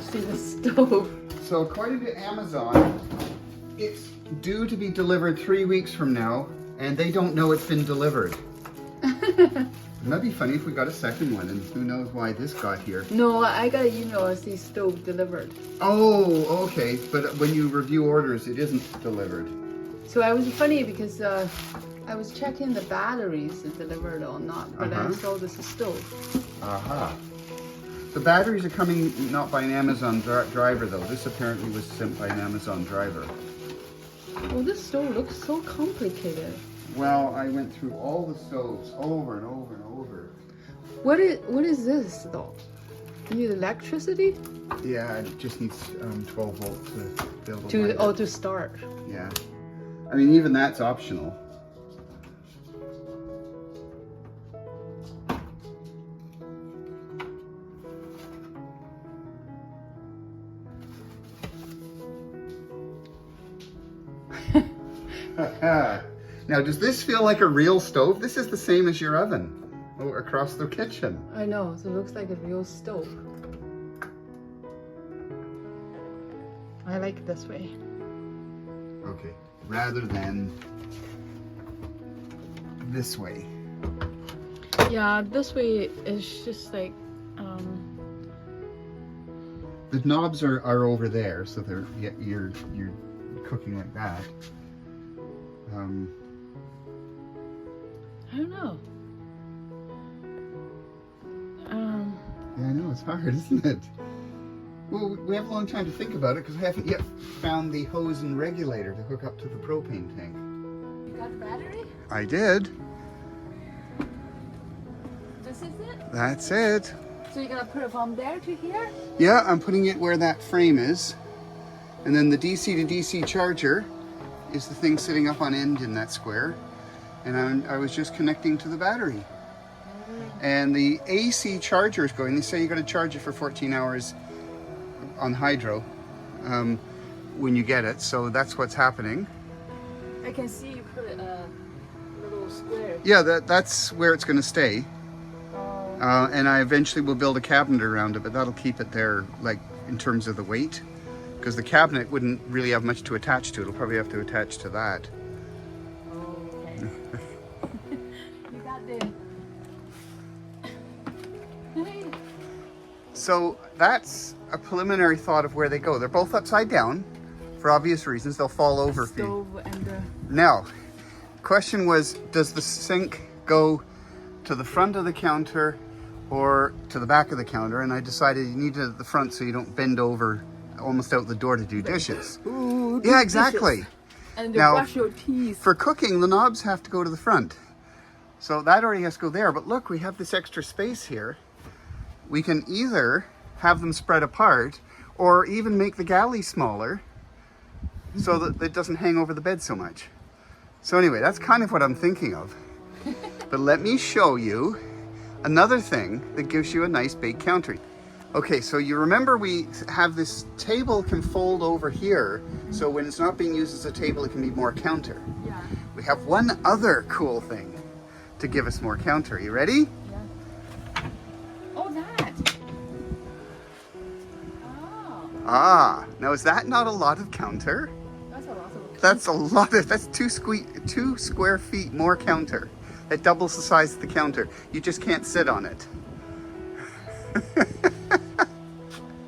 see the stove. So according to Amazon, it's due to be delivered 3 weeks from now, and they don't know it's been delivered. That'd be funny if we got a second one, and who knows why this got here. No, I got an email that says stove delivered. Oh, okay. But when you review orders, it isn't delivered. So I was funny because I was checking the batteries if delivered or not, but I saw this stove. Aha. The batteries are coming not by an Amazon driver though. This apparently was sent by an Amazon driver. Oh, this stove looks so complicated. Well, I went through all the stoves over and over and over. What is this though? You need electricity? Yeah, it just needs 12 volts to build To start. Yeah. I mean, even that's optional. Now, does this feel like a real stove? This is the same as your oven across the kitchen. I know, so it looks like a real stove. I like it this way. Okay, rather than this way. Yeah, this way is just like, The knobs are over there, so they're you're cooking like that. I don't know. Yeah, I know, it's hard, isn't it? Well, we have a long time to think about it because I haven't yet found the hose and regulator to hook up to the propane tank. You got the battery? I did. This is it? That's it. So you're gonna put it from there to here? Yeah, I'm putting it where that frame is. And then the DC to DC charger is the thing sitting up on end in that square. And I was just connecting to the battery. And the AC charger is going. They say you got to charge it for 14 hours on hydro when you get it. So that's what's happening. I can see you put a little square. Yeah, that's where it's going to stay. And I eventually will build a cabinet around it, but that'll keep it there, like in terms of the weight, because the cabinet wouldn't really have much to attach to. It'll probably have to attach to that. Okay. You got the. So that's a preliminary thought of where they go. They're both upside down, for obvious reasons. They'll fall over if you. Stove and the. Now, question was, does the sink go to the front of the counter or to the back of the counter? And I decided you need it at the front so you don't bend over almost out the door to do dishes. Ooh, Yeah, exactly. Dishes. And Now, brush your teeth. For cooking, the knobs have to go to the front. So that already has to go there. But look, we have this extra space here. We can either have them spread apart or even make the galley smaller so that it doesn't hang over the bed so much. So anyway, that's kind of what I'm thinking of. But let me show you another thing that gives you a nice big counter. Okay, so you remember we have this table can fold over here, so when it's not being used as a table, it can be more counter. Yeah. We have one other cool thing to give us more counter. You ready? Yeah. Oh, that. Oh, Ah, now is that not a lot of counter? that's a lot of. That's a lot of, that's 2 square feet more counter. That doubles the size of the counter. You just can't sit on it.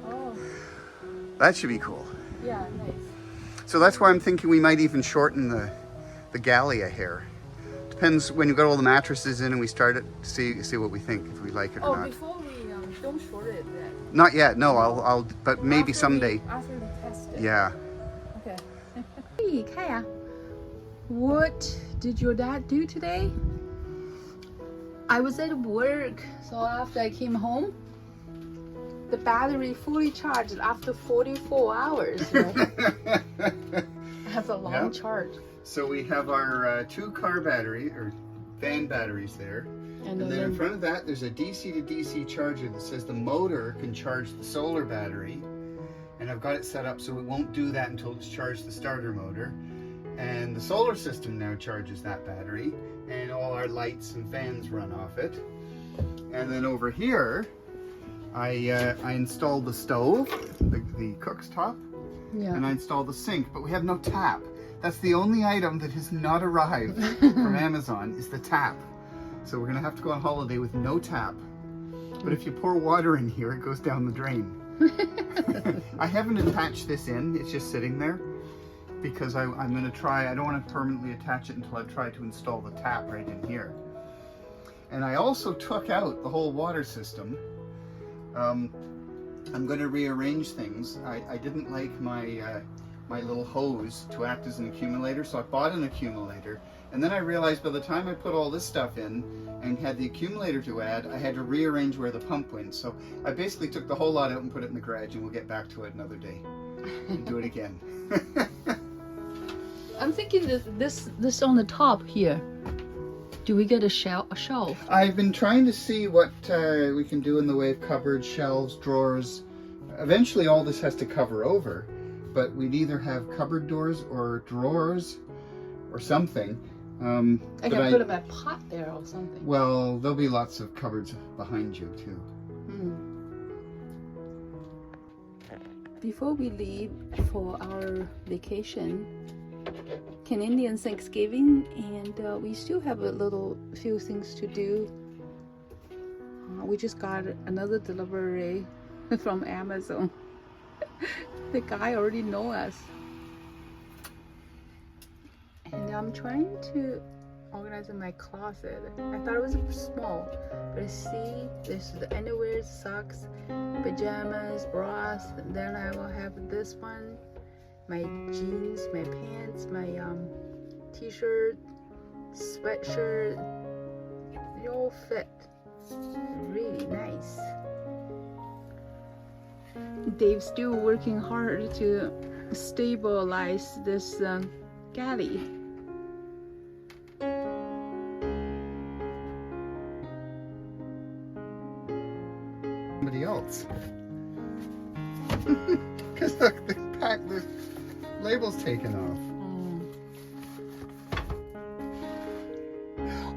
Oh, That should be cool. yeah, nice. So that's why I'm thinking we might even shorten the galley a hair. Depends when you got all the mattresses in and we start it, see what we think, if we like it or Oh, not. before we don't short it then. Not yet, no, I'll but maybe After someday. After we test it. Yeah. Okay. Hey, Kaya. What did your dad do today? I was at work, so after I came home, the battery fully charged after 44 hours. You know? That's a long Yep. charge. So we have our 2 car battery or van batteries there. And then in front of that, there's a DC to DC charger that says the motor can charge the solar battery. And I've got it set up so it won't do that until it's charged the starter motor. And the solar system now charges that battery, and all our lights and fans run off it. And then over here, I installed the stove, the cook's top, Yeah. and I installed the sink, but we have no tap. That's the only item that has not arrived from Amazon is the tap. So we're gonna have to go on holiday with no tap. But if you pour water in here, it goes down the drain. I haven't attached this in, it's just sitting there because I'm gonna try, I don't want to permanently attach it until I've tried to install the tap right in here. And I also took out the whole water system. I'm going to rearrange things. I didn't like my my little hose to act as an accumulator, so I bought an accumulator. And then I realized by the time I put all this stuff in and had the accumulator to add, I had to rearrange where the pump went. So I basically took the whole lot out and put it in the garage, and we'll get back to it another day and do it again. I'm thinking this on the top here. Do we get a shelf? I've been trying to see what we can do in the way of cupboards, shelves, drawers. Eventually all this has to cover over, but we'd either have cupboard doors or drawers or something. I can put a pot there or something. Well, there'll be lots of cupboards behind you too. Before we leave for our vacation, Canadian Thanksgiving, and we still have a few things to do. We just got another delivery from Amazon. The guy already knows us. And I'm trying to organize my closet. I thought it was small, but see, there's the underwear, socks, pajamas, bras, and then I will have this one, my jeans, my pants, my t-shirt, sweatshirt. They all fit. Really nice. Dave's still working hard to stabilize this galley. Somebody else. Because look, the label's taken off.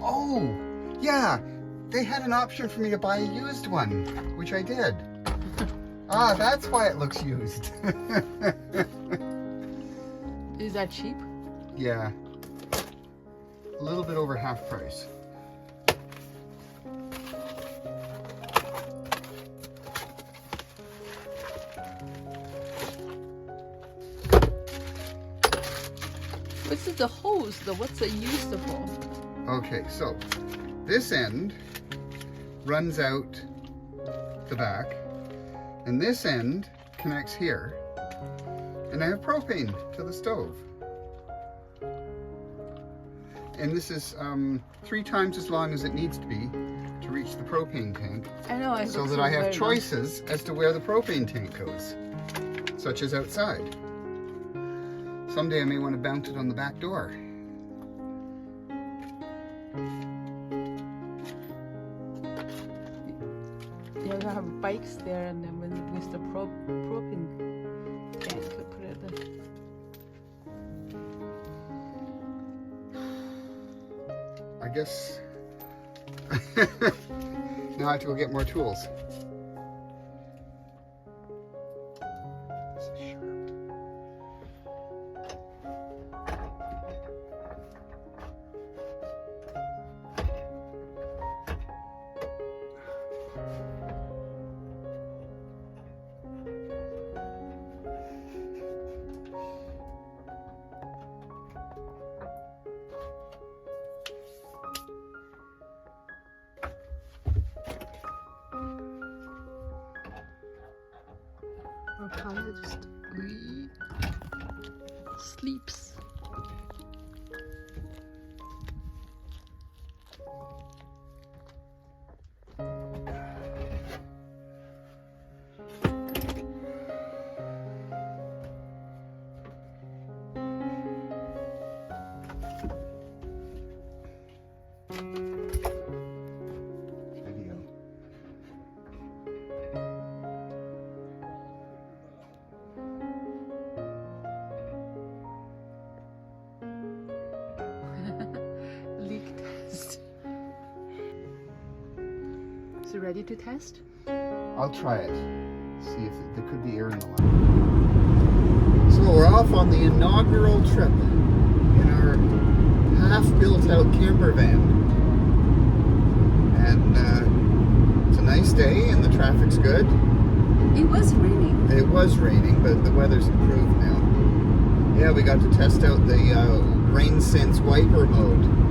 Oh, yeah. They had an option for me to buy a used one, which I did. Ah, that's why it looks used. Is that cheap? Yeah. A little bit over half price. What's the hose though? What's it used for? Okay, so this end runs out the back, and this end connects here, and I have propane to the stove. And this is 3 times as long as it needs to be to reach the propane tank. I know. So that I have choices as to where the propane tank goes, such as outside. Someday I may want to mount it on the back door. Yeah, you have bikes there, and then with the propane tank, you put it there. I guess now I have to go get more tools. This is sharp. Or Paula just sleeps. Video. Is it ready to test? I'll try it. See if there could be air in the line. So we're off on the inaugural trip in our half-built-out camper van. And it's a nice day and the traffic's good. It was raining. It was raining, but the weather's improved now. Yeah, we got to test out the rain sense wiper mode.